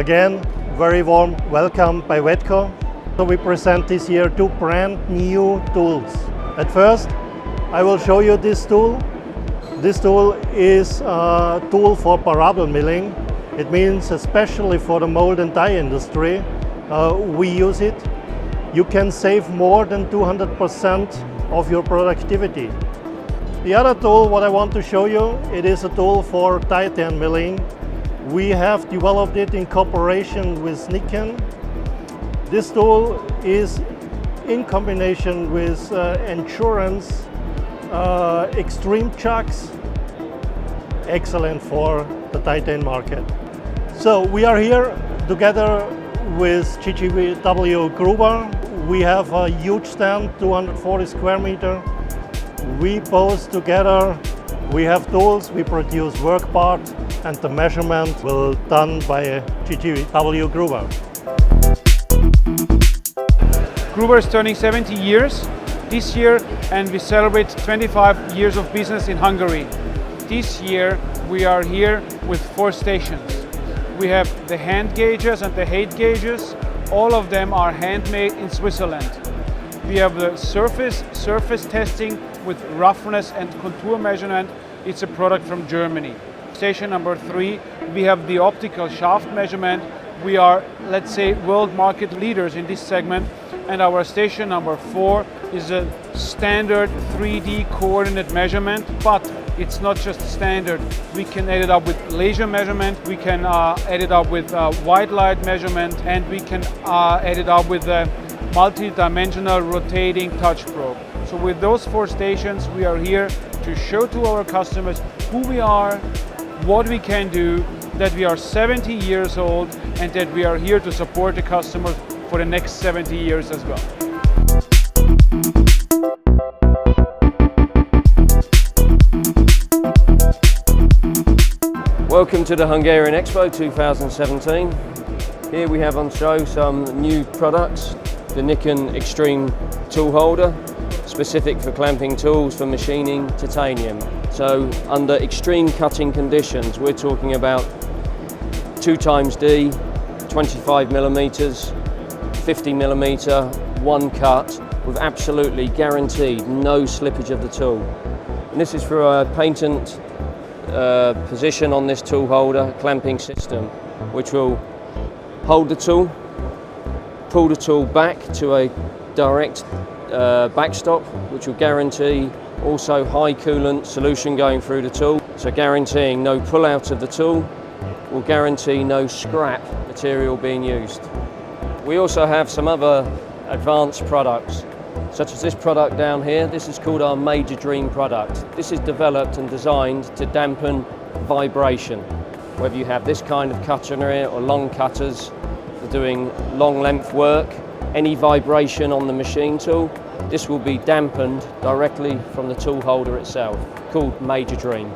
Again, very warm welcome by Wedco. So we present this year two brand new tools. At first, I will show you this tool. This tool is a tool for parabol milling. It means especially for the mold and die industry, we use it. You can save more than 200% of your productivity. The other tool, what I want to show you, it is a tool for titan milling. We have developed it in cooperation with NIKKEN. This tool is in combination with endurance, extreme chucks, excellent for the titan market. So we are here together with GGW GRUBER. We have a huge stand, 240 square meter. We both together, we have tools, we produce work parts, and the measurement will be done by GGW GRUBER. GRUBER is turning 70 years this year, and we celebrate 25 years of business in Hungary. This year we are here with 4 stations. We have the hand gauges and the height gauges. All of them are handmade in Switzerland. We have the surface testing with roughness and contour measurement. It's a product from Germany. Station number 3, we have the optical shaft measurement. We are, let's say, world market leaders in this segment. And our station number 4 is a standard 3D coordinate measurement, but it's not just standard. We can add it up with laser measurement, we can add it up with white light measurement, and we can add it up with a multi-dimensional rotating touch probe. So with those 4 stations, we are here to show to our customers who we are, what we can do, that we are 70 years old, and that we are here to support the customers for the next 70 years as well. Welcome to the Hungarian Expo 2017. Here we have on show some new products. The NIKKEN Extreme tool holder, specific for clamping tools for machining titanium. So under extreme cutting conditions, we're talking about 2xD, 25 millimeters, 50 millimeter, one cut with absolutely guaranteed no slippage of the tool. And this is for a patent position on this tool holder clamping system, which will hold the tool, pull the tool back to a direct backstop, which will guarantee also high coolant solution going through the tool. So guaranteeing no pull out of the tool, will guarantee no scrap material being used. We also have some other advanced products, such as this product down here. This is called our Major Dream product. This is developed and designed to dampen vibration. Whether you have this kind of cutter here or long cutters for doing long length work, any vibration on the machine tool, this will be dampened directly from the tool holder itself, called Major Dream.